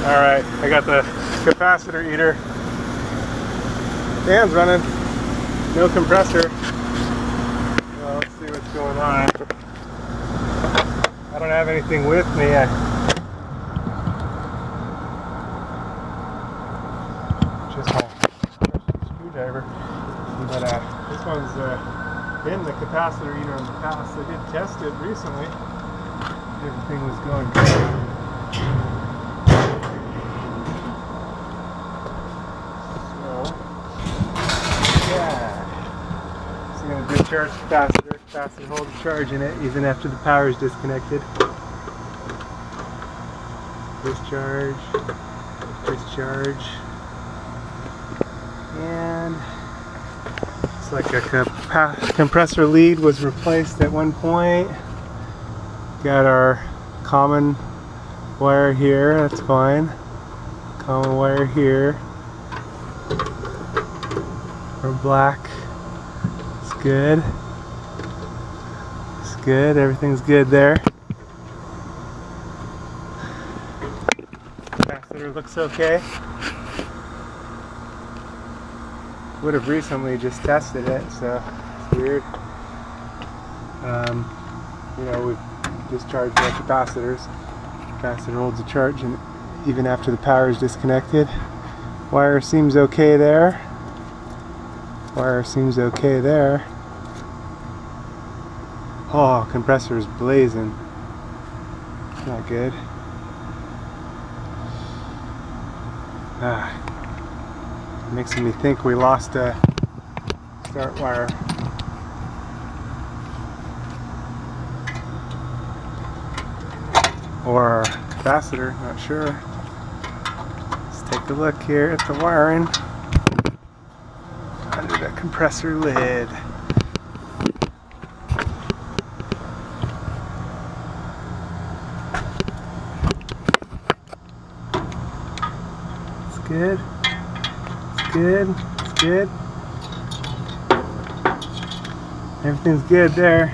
Alright, I got the capacitor eater. Fan's running. No compressor. Well, let's see what's going on. I don't have anything with me. Just my screwdriver. But this one's been the capacitor eater in the past. I did test it recently. Everything was going good. Discharge capacitor. Capacitor holds a charge in it even after the power is disconnected. Discharge, discharge, and it's like a compressor lead was replaced at one point. Got our common wire here, that's fine. Common wire here. Or black. Good. It's good. Everything's good there. Capacitor looks okay. Would have recently just tested it, so it's weird. You know, we've discharged our capacitors. Capacitor holds a charge, and even after the power is disconnected, wire seems okay there. Wire seems okay there. Oh, compressor is blazing. Not good. Makes me think we lost a start wire. Or capacitor, not sure. Let's take a look here at the wiring under the compressor lid. Good. It's good. It's good. Everything's good there.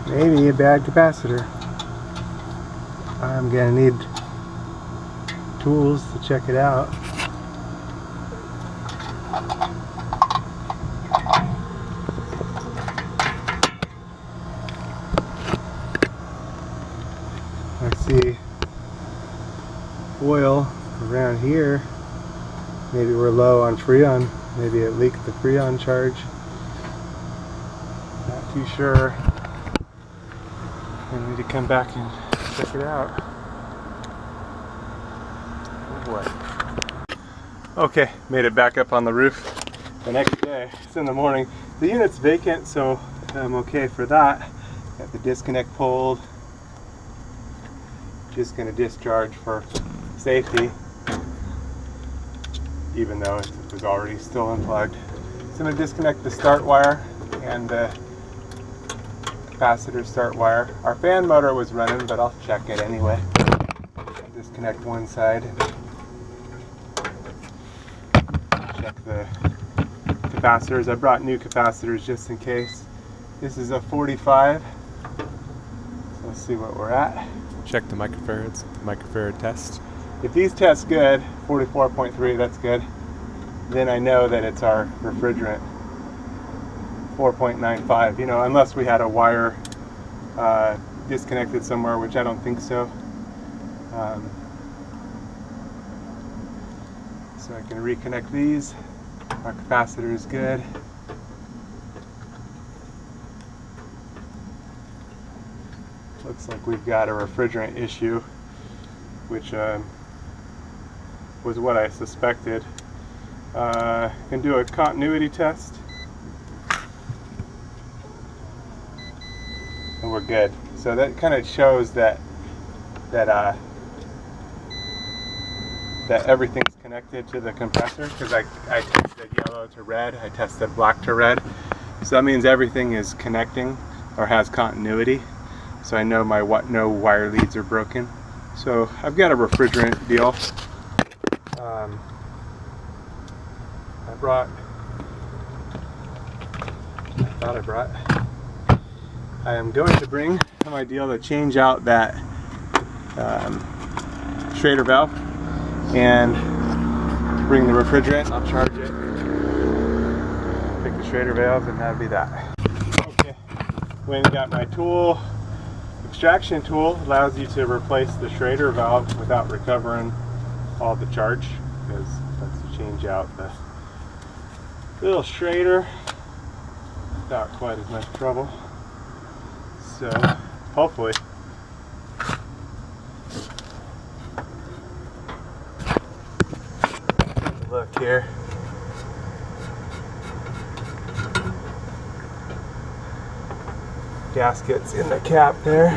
Maybe a bad capacitor. I'm gonna need tools to check it out. Let's see. Oil around here. Maybe we're low on Freon. Maybe it leaked the Freon charge. Not too sure. I need to come back and check it out. Oh boy. Okay, made it back up on the roof the next day. It's in the morning. The unit's vacant, so I'm okay for that. Got the disconnect pulled. Just going to discharge for safety, even though it was already still unplugged. So I'm going to disconnect the start wire and the capacitor start wire. Our fan motor was running, but I'll check it anyway. I'll disconnect one side. Check the capacitors. I brought new capacitors just in case. This is a 45. So let's see what we're at. Check the microfarads, microfarad test. If these test good, 44.3, that's good, then I know that it's our refrigerant. 4.95, you know, unless we had a wire disconnected somewhere, which I don't think so. So I can reconnect these. Our capacitor is good. Looks like we've got a refrigerant issue, which was what I suspected. Can do a continuity test, and we're good. So that kind of shows that everything's connected to the compressor, because I tested yellow to red, I tested black to red. So that means everything is connecting or has continuity. So I know no wire leads are broken. So I've got a refrigerant deal. I am going to bring my deal to change out that Schrader valve and bring the refrigerant. I'll charge it. Pick the Schrader valve, and that'd be that. Okay, went and got my tool. Extraction tool allows you to replace the Schrader valve without recovering all the charge, because lets you change out the little Schrader without quite as much trouble. So hopefully look here. Gaskets in the cap there.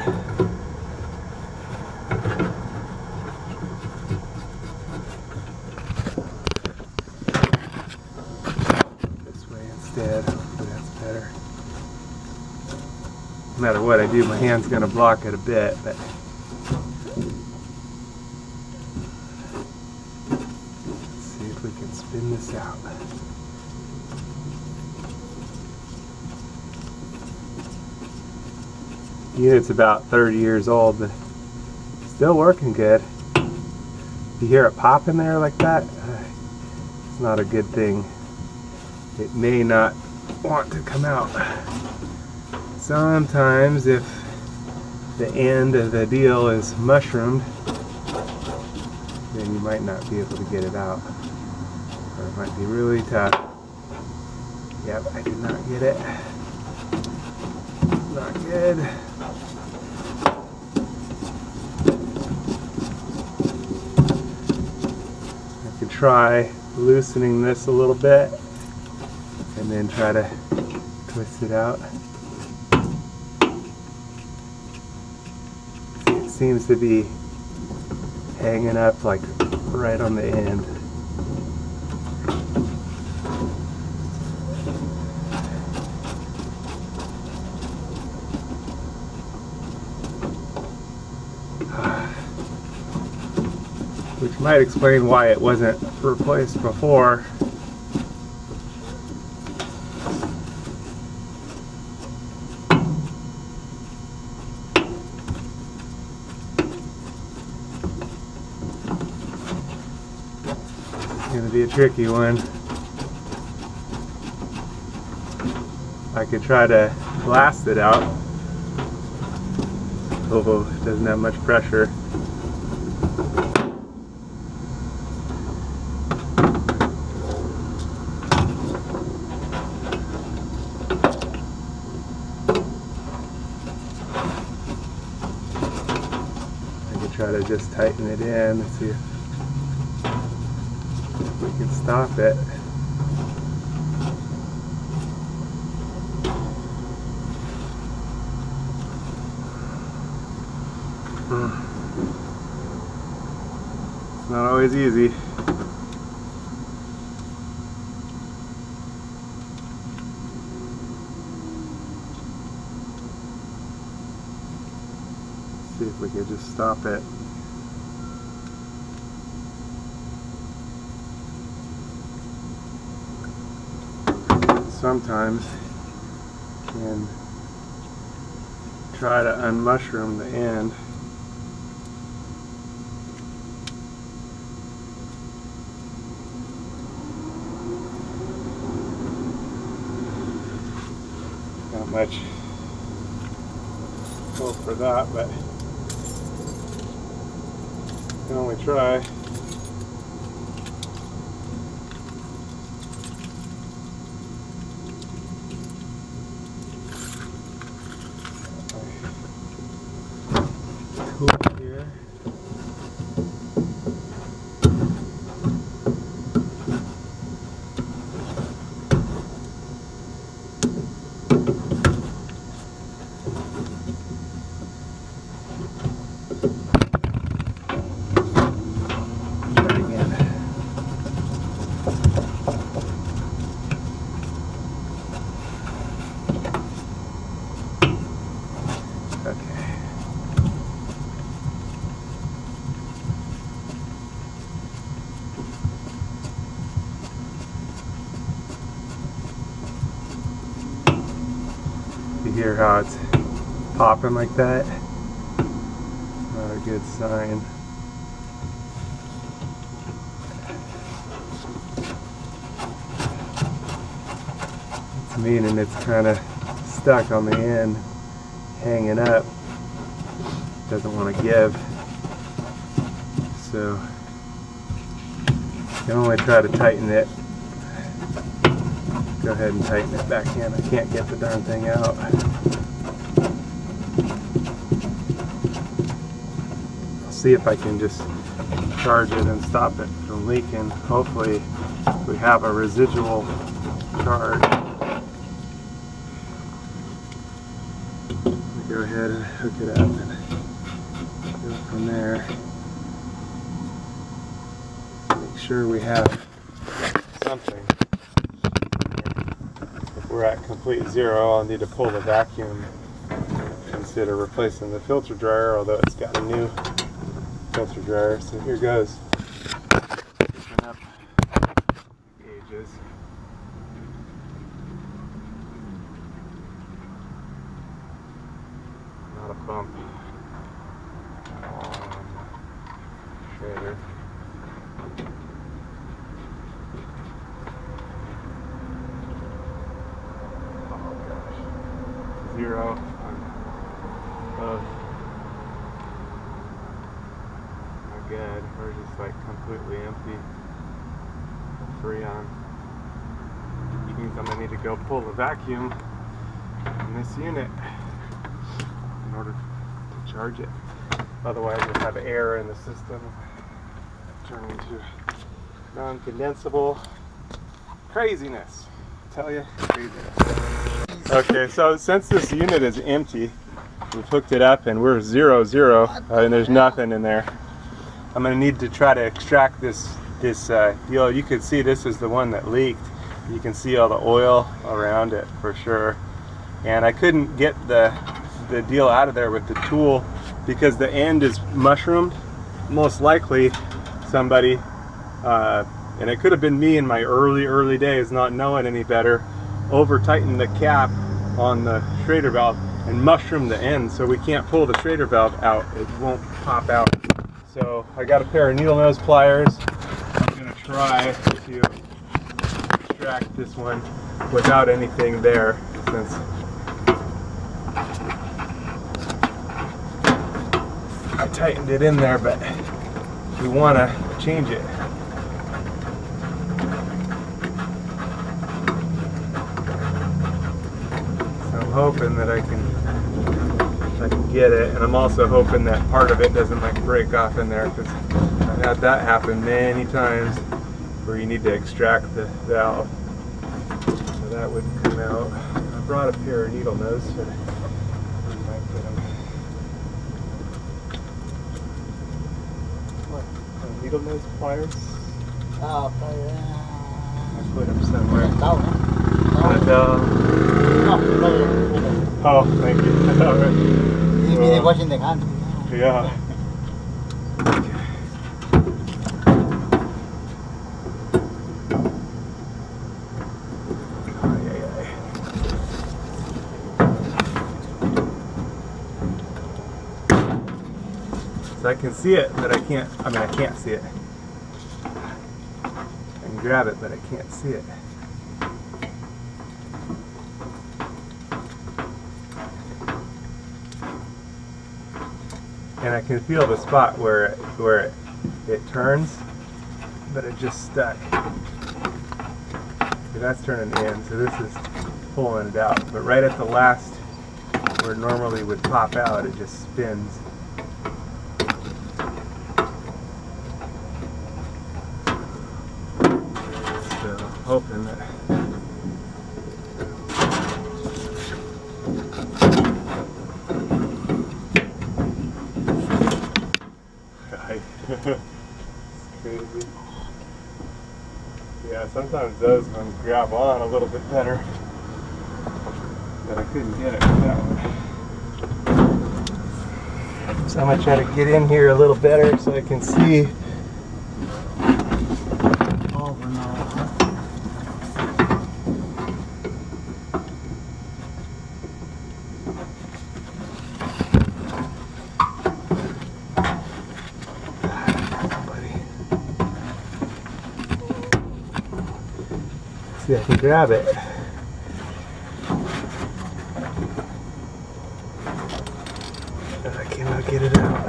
This way instead. Hopefully that's better. No matter what I do, my hand's gonna block it a bit, but let's see if we can spin this out. The unit's about 30 years old, but still working good. If you hear it pop in there like that, it's not a good thing. It may not want to come out. Sometimes if the end of the deal is mushroomed, then you might not be able to get it out. Or it might be really tough. Yep, I did not get it. Not good. I could try loosening this a little bit and then try to twist it out. See, it seems to be hanging up like right on the end. Which might explain why it wasn't replaced before. It's going to be a tricky one. I could try to blast it out. Oh, it doesn't have much pressure. Try to just tighten it in and see if we can stop it. It's not always easy. See if we can just stop it. Sometimes you can try to unmushroom the end. Not much hope for that, but can only try. Tool here. You hear how it's popping like that? Not a good sign. It's meaning it's kind of stuck on the end, hanging up. Doesn't want to give. So you can only try to tighten it. Go ahead and tighten it back in. I can't get the darn thing out. I'll see if I can just charge it and stop it from leaking. Hopefully we have a residual charge. Go ahead and hook it up and go from there. Make sure we have something. If we're at complete zero, I'll need to pull the vacuum. Consider replacing the filter dryer, although it's got a new filter dryer. So here goes. Open up gauges. Not a bump on shader. Oh gosh. 0 on both. Not good. We're just like completely empty of Freon. Which means I'm gonna need to go pull the vacuum in this unit in order to charge it. Otherwise we'll have air in the system, turn into non-condensable craziness. I tell you, craziness. Okay, so since this unit is empty, we've hooked it up and we're 0, 0, and there's nothing in there. I'm going to need to try to extract this deal. You can see this is the one that leaked. You can see all the oil around it for sure. And I couldn't get the deal out of there with the tool because the end is mushroomed. Most likely somebody, and it could have been me in my early days not knowing any better, over tightened the cap on the Schrader valve and mushroomed the end, so we can't pull the Schrader valve out. It won't pop out. So I got a pair of needle nose pliers. I'm going to try to extract this one without anything there, since I tightened it in there, but we want to change it. So I'm hoping that I can get it, and I'm also hoping that part of it doesn't like break off in there, because I've had that happen many times where you need to extract the valve. So that wouldn't come out. I brought a pair of needle nose, so I might put them. What? Needle nose pliers? I put them somewhere. Oh, thank you. All right. Washing the hands. Yeah. So I can see it, but I can't, I can't see it. I can grab it, but I can't see it. And I can feel the spot where it turns, but it just stuck. See, that's turning in, so this is pulling it out. But right at the last, where it normally would pop out, it just spins. So hoping that it's crazy. Yeah, sometimes those ones grab on a little bit better, but I couldn't get it with that one. So I'm going to try to get in here a little better so I can see. See, I can grab it. But I cannot get it out.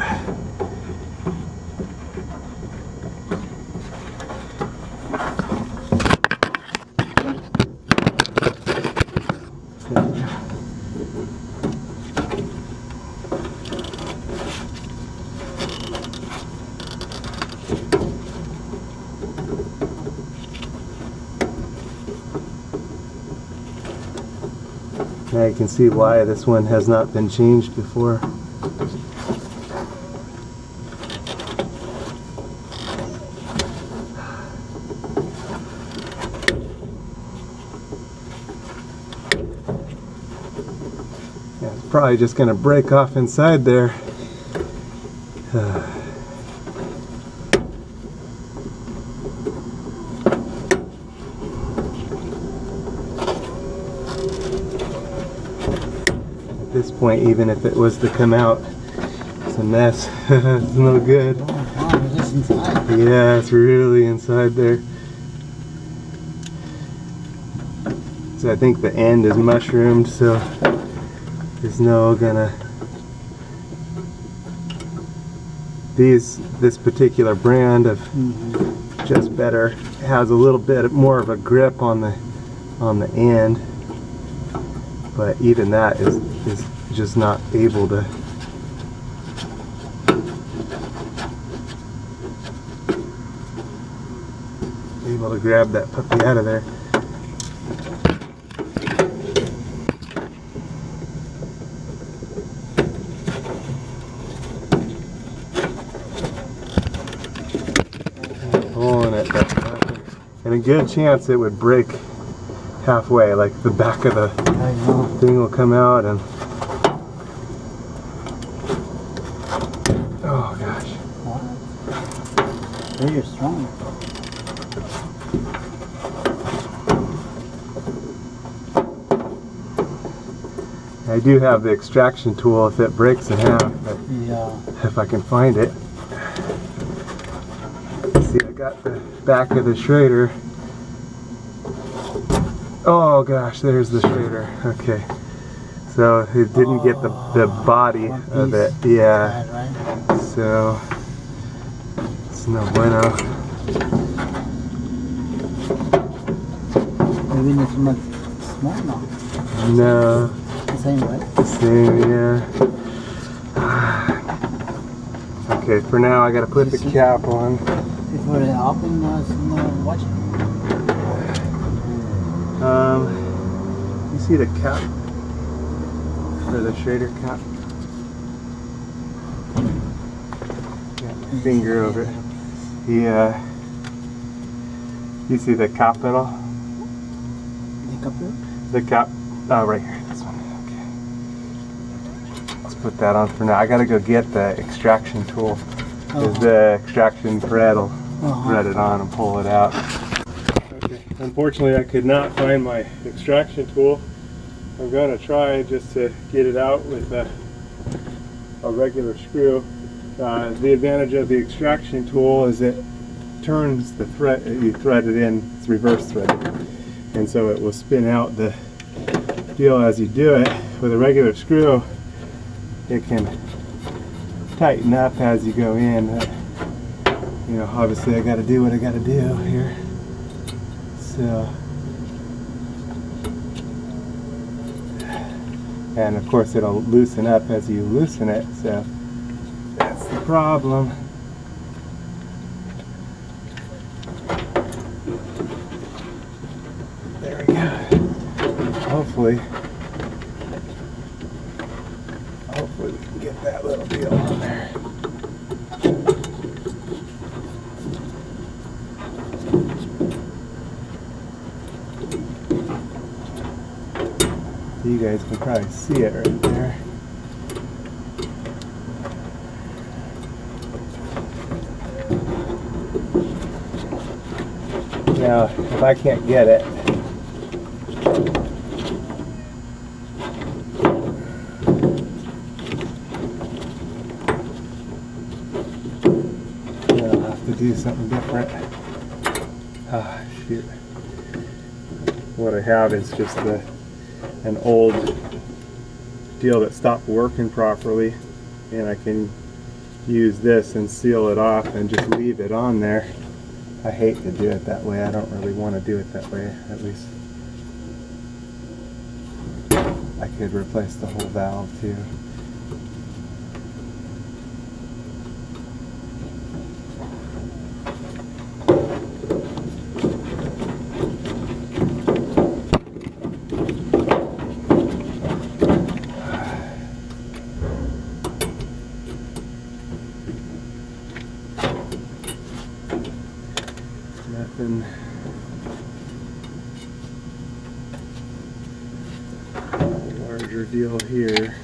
Now you can see why this one has not been changed before. Yeah, it's probably just going to break off inside there. At this point, even if it was to come out, it's a mess. It's no good. Oh, it's inside. Yeah, it's really inside there. So I think the end is mushroomed, so there's no gonna. This particular brand of Just Better has a little bit more of a grip on the end, but even that is just not able to. Able to grab that puppy out of there. Pulling it, and a good chance it would break halfway, like the back of the thing will come out and oh gosh. Very strong. I do have the extraction tool if it breaks in half, but Yeah. if I can find it. See, I got the back of the Schrader. Oh gosh, there's the Schrader. Okay. So it didn't get the body of it. Yeah. Bad, right? So it's no bueno. Maybe it's much small now. No. The same, right? Same, yeah. Okay, for now I gotta put the cap on. Before they open, watch it. You see the cap? Or the Schrader cap? Yeah, finger over it. Yeah. You see the cap pedal? The couple? The cap, oh right here, this one, okay. Let's put that on for now. I gotta go get the extraction tool. Because the extraction thread will thread it on and pull it out. Okay, unfortunately I could not find my extraction tool. I'm gonna try just to get it out with a regular screw. The advantage of the extraction tool is it turns the thread, you thread it in, it's reverse threaded. And so it will spin out the deal as you do it. With a regular screw, it can tighten up as you go in. You know, obviously I got to do what I got to do here. So, and of course it'll loosen up as you loosen it. So that's the problem. There we go. Hopefully we can get that little deal on there. You guys can probably see it right there. Now, if I can't get it, then I'll have to do something different. Ah, shoot. what I have is just an old deal that stopped working properly, and I can use this and seal it off and just leave it on there. I hate to do it that way. I don't really want to do it that way, at least. I could replace the whole valve too. Nothing. Larger deal here.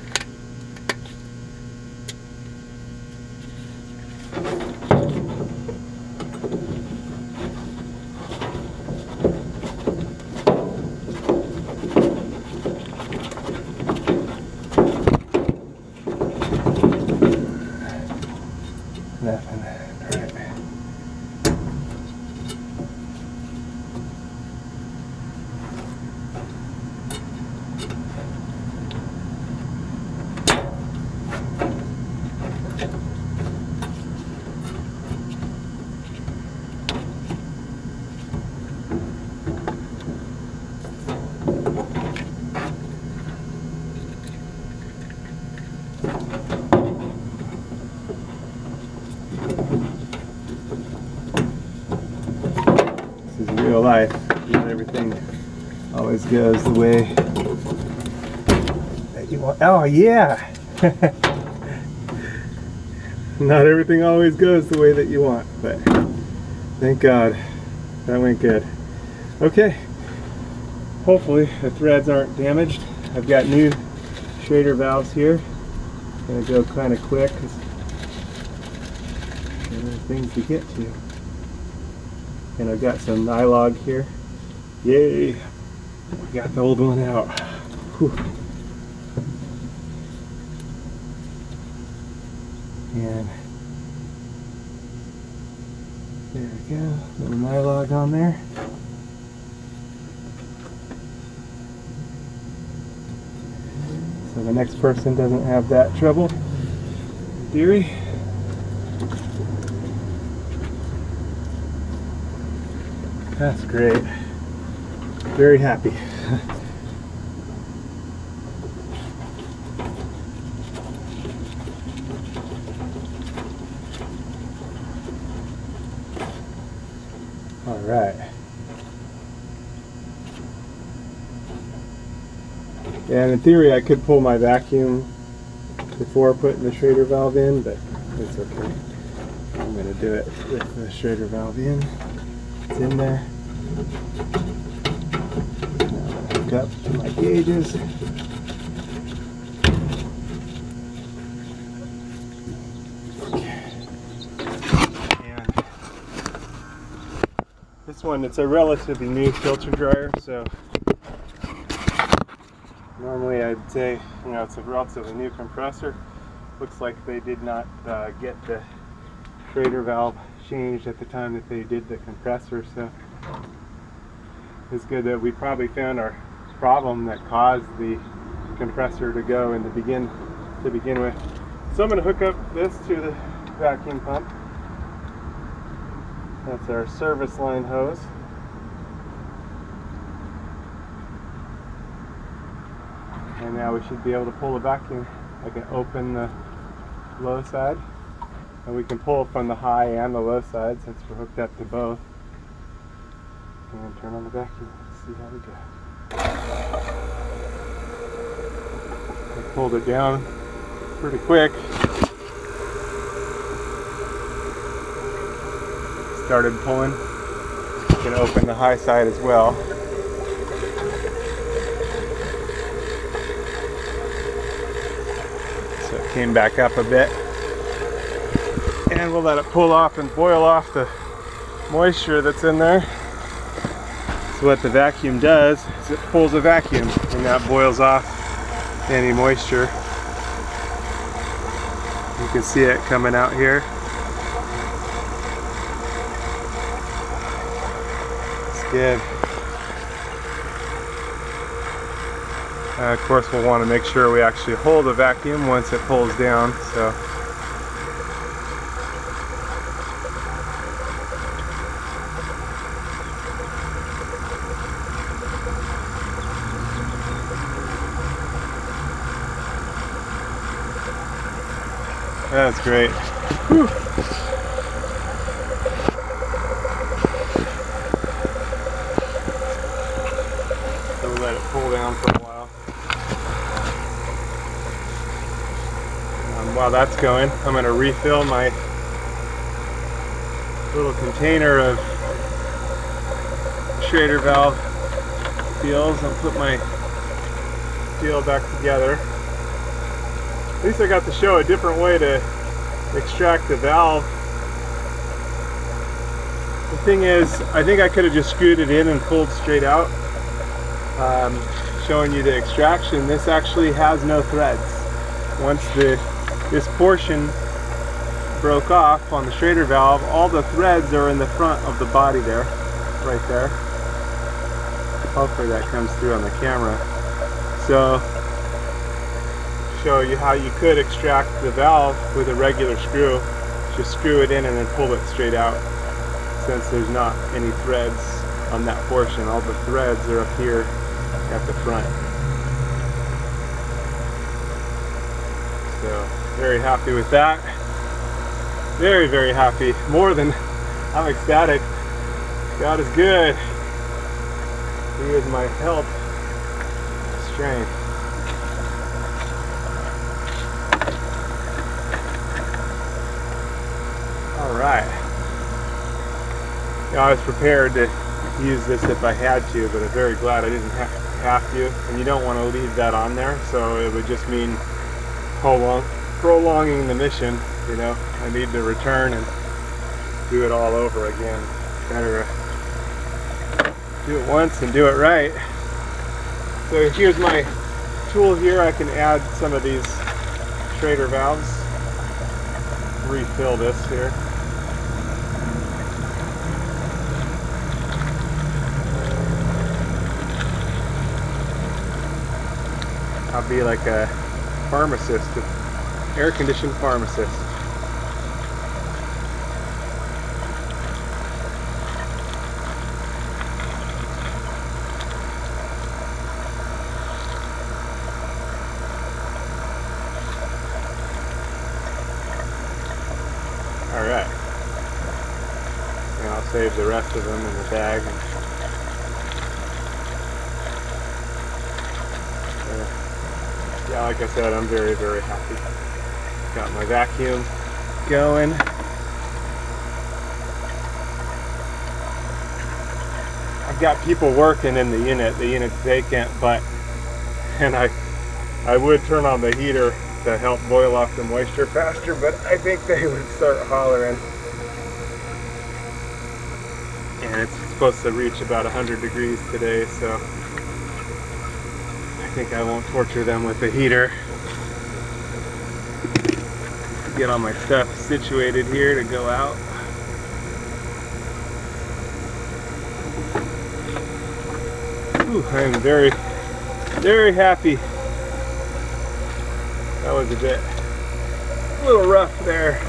Nothing. All right. This is real life. Not everything always goes the way that you want. Oh yeah! Not everything always goes the way that you want, but thank God that went good. Okay, hopefully the threads aren't damaged. I've got new Schrader valves here. Gonna go kind of quick because there are things to get to. And I've got some nylog here. Yay! We got the old one out. Whew. And there we go. Little nylog on there. So the next person doesn't have that trouble, in theory. That's great. Very happy. All right. And in theory, I could pull my vacuum before putting the Schrader valve in, but it's okay. I'm going to do it with the Schrader valve in. It's in there. Now I'm going to hook up to my gauges. And this one, it's a relatively new filter dryer, so normally I'd say, you know, it's a relatively new compressor. Looks like they did not get the Schrader valve changed at the time that they did the compressor, so it's good that we probably found our problem that caused the compressor to go in to begin with. So I'm going to hook up this to the vacuum pump. That's our service line hose. And now we should be able to pull the vacuum. I can open the low side, and we can pull from the high and the low side since we're hooked up to both. And turn on the vacuum. Let's see how we go. I pulled it down pretty quick. Started pulling. You can open the high side as well. So it came back up a bit. And we'll let it pull off and boil off the moisture that's in there. So what the vacuum does is it pulls a vacuum, and that boils off any moisture. You can see it coming out here. It's good. Of course, we'll want to make sure we actually hold the vacuum once it pulls down. So. That's great. Whew. So we'll let it pull down for a while. While that's going, I'm going to refill my little container of Schrader valve seals. I'll put my seal back together. At least I got to show a different way to extract the valve. The thing is, I think I could have just screwed it in and pulled straight out. Showing you the extraction, this actually has no threads. Once this portion broke off on the Schrader valve, all the threads are in the front of the body there, right there. Hopefully that comes through on the camera. So, show you how you could extract the valve with a regular screw. Just screw it in and then pull it straight out, since there's not any threads on that portion. All the threads are up here at the front. So very happy with that. Very, very happy. More than, I'm ecstatic. God is good. He is my help, strength. Alright. I was prepared to use this if I had to, but I'm very glad I didn't have to. And you don't want to leave that on there, so it would just mean prolonging the mission. You know, I need to return and do it all over again. Better do it once and do it right. So here's my tool here. I can add some of these Schrader valves. Refill this here. I'll be like a pharmacist, air-conditioned pharmacist. All right. And I'll save the rest of them in the bag. Yeah, like I said, I'm very, very happy. Got my vacuum going. I've got people working in the unit's vacant, and I would turn on the heater to help boil off the moisture faster, but I think they would start hollering. And it's supposed to reach about 100 degrees today, so I think I won't torture them with the heater. Get all my stuff situated here to go out. Ooh, I am very, very happy. That was a little rough there.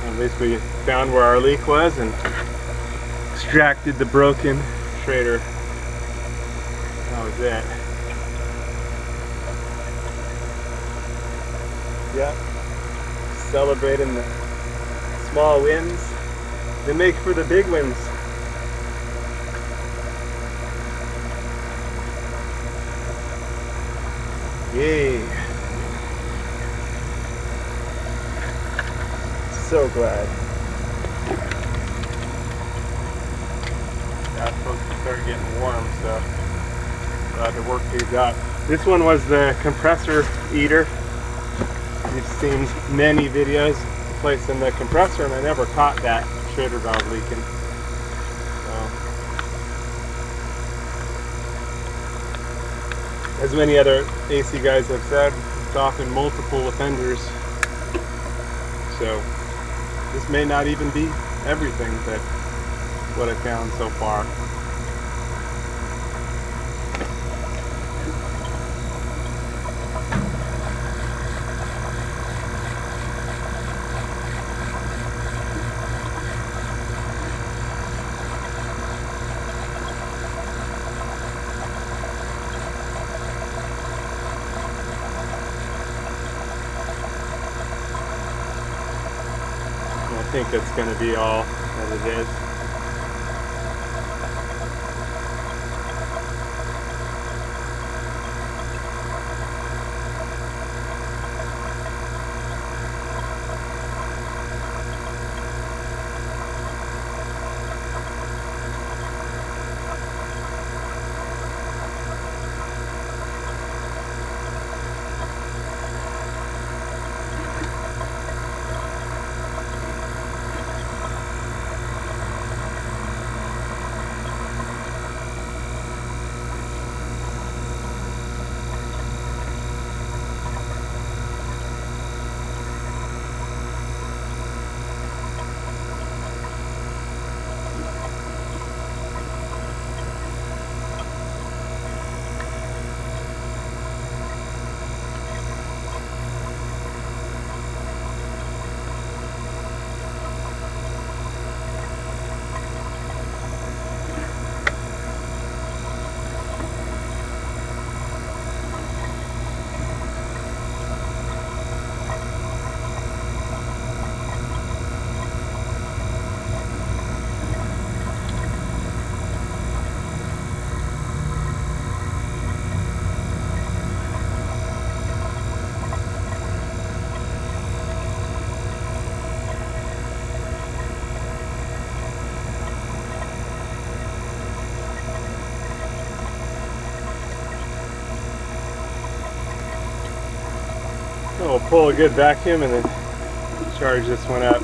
At least we found where our leak was and extracted the broken Schrader. That was it. Yeah, celebrating the small wins. They make for the big wins. Yay. So glad. Yeah, it's supposed to start getting warm, so glad to work these out. This one was the compressor eater. You've seen many videos placing the compressor, and I never caught that Schrader valve leaking. So as many other AC guys have said, it's often multiple offenders. So this may not even be everything that what I found so far. I think it's going to be all that it is. So we'll pull a good vacuum and then charge this one up.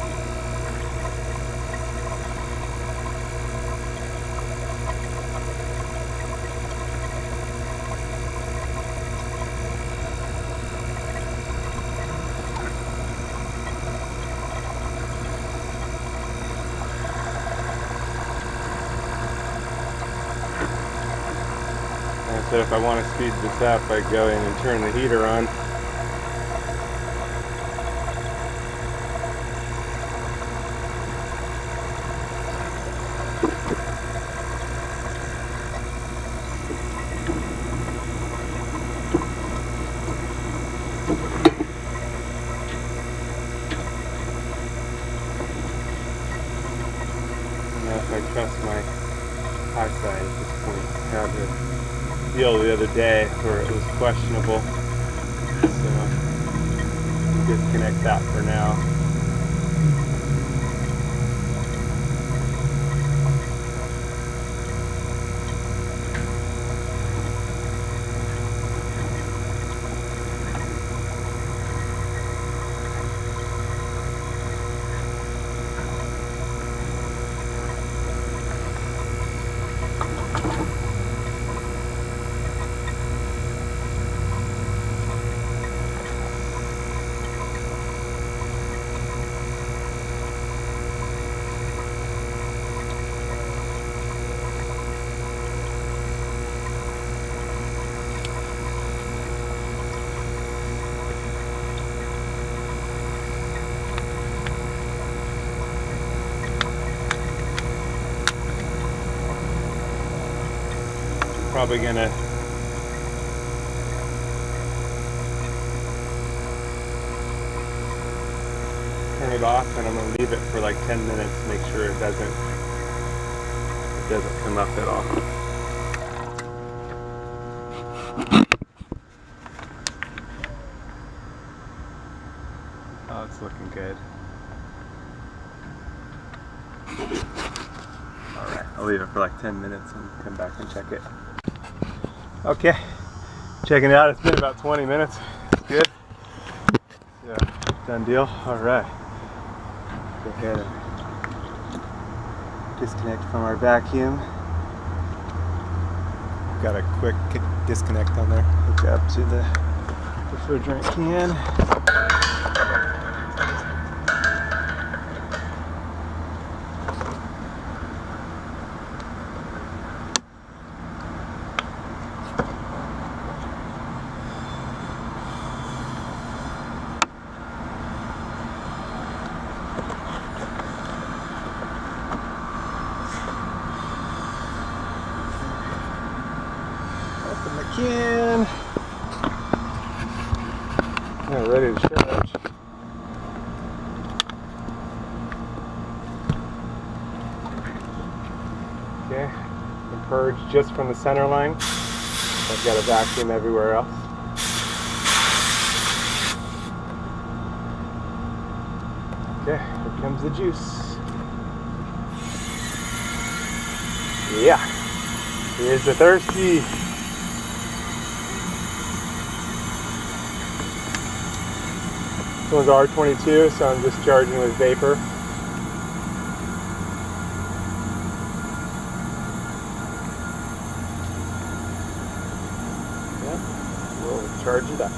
And I said if I want to speed this up, I go in and turn the heater on. I trust my eyesight at this point. I had a deal the other day where it was questionable, so disconnect that for now. Probably gonna turn it off, and I'm gonna leave it for like 10 minutes to make sure it doesn't come up at all. Oh, it's looking good. Alright, I'll leave it for like 10 minutes and come back and check it. Okay, checking it out. It's been about 20 minutes. It's good. Yeah, done deal. Alright. Go ahead and disconnect from our vacuum. Got a quick disconnect on there. Hook up to the refrigerant can. Open the can. Yeah, ready to charge. Okay, and purge just from the center line. I've got a vacuum everywhere else. Okay, here comes the juice. Yeah, here's the thirsty. This one's R22, so I'm just charging with vapor. Yep, we'll charge it up.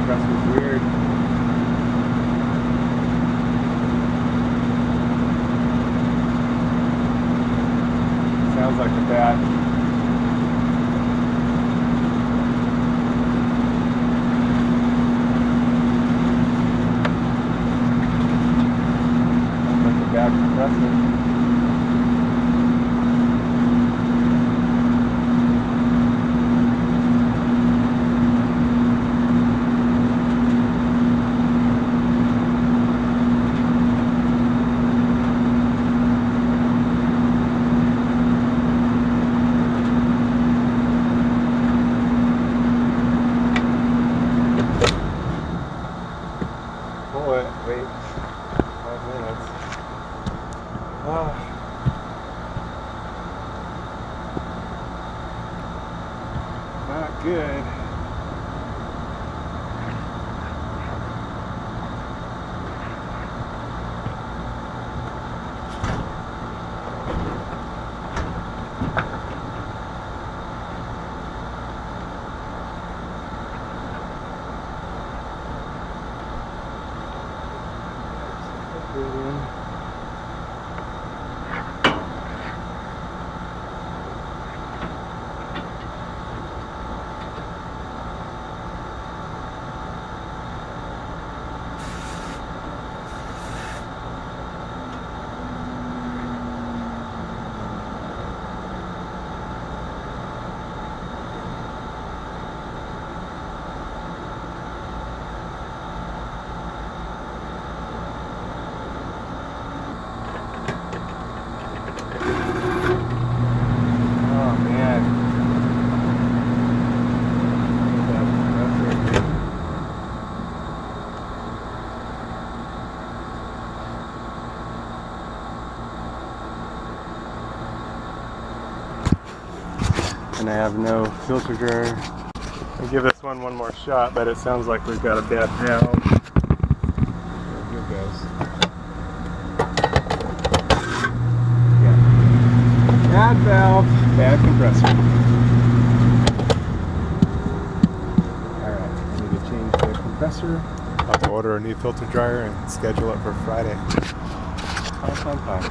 Compressor's weird. Sounds like a bat. Sounds like a bad compressor. Wait, 5 minutes. Not good. and I have no filter dryer. I'll give this one more shot, but it sounds like we've got a bad valve. Here it goes. Yeah. Bad valve, bad compressor. Alright, I need to change the compressor. I'll have to order a new filter dryer and schedule it for Friday. Fine.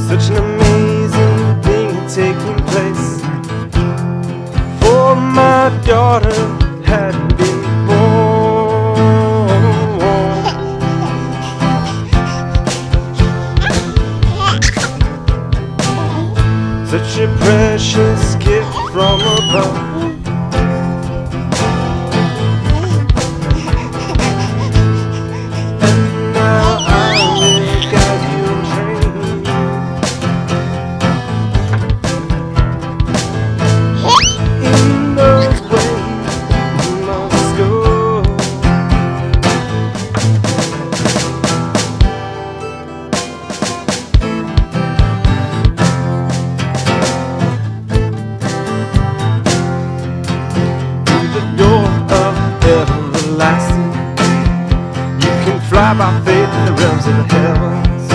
Such an amazing thing had taken place, for my daughter had been born. Such a precious gift from above. Fly by faith in the realms of the heavens,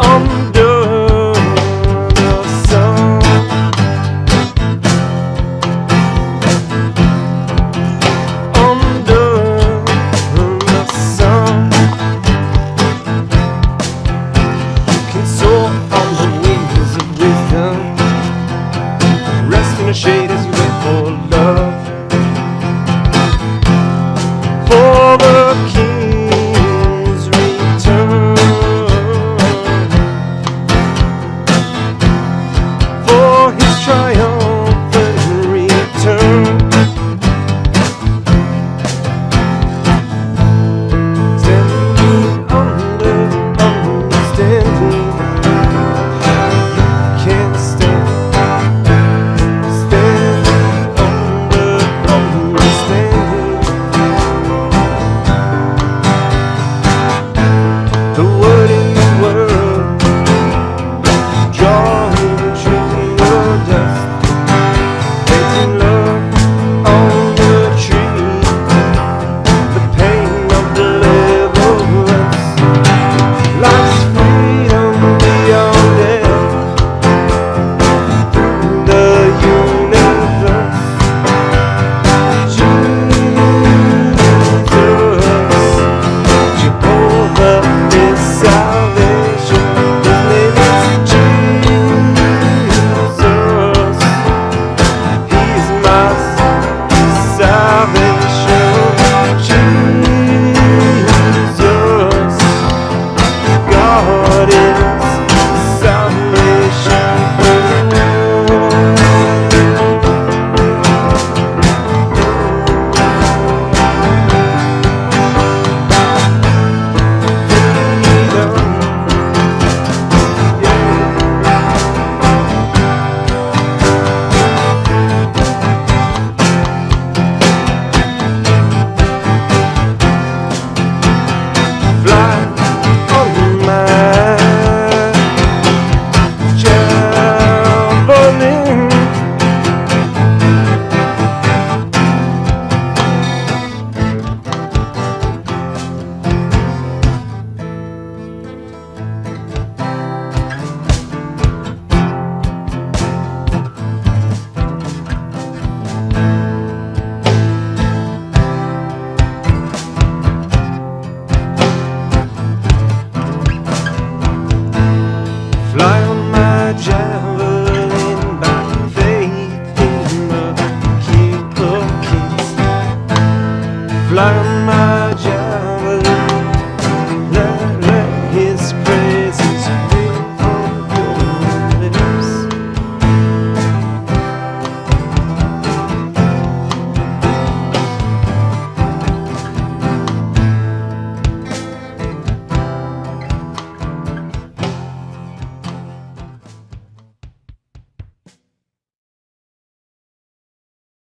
under the sun, under the sun. You can soar on the wings of wisdom, rest in the shade as you wait for love. For the King fly on my jet.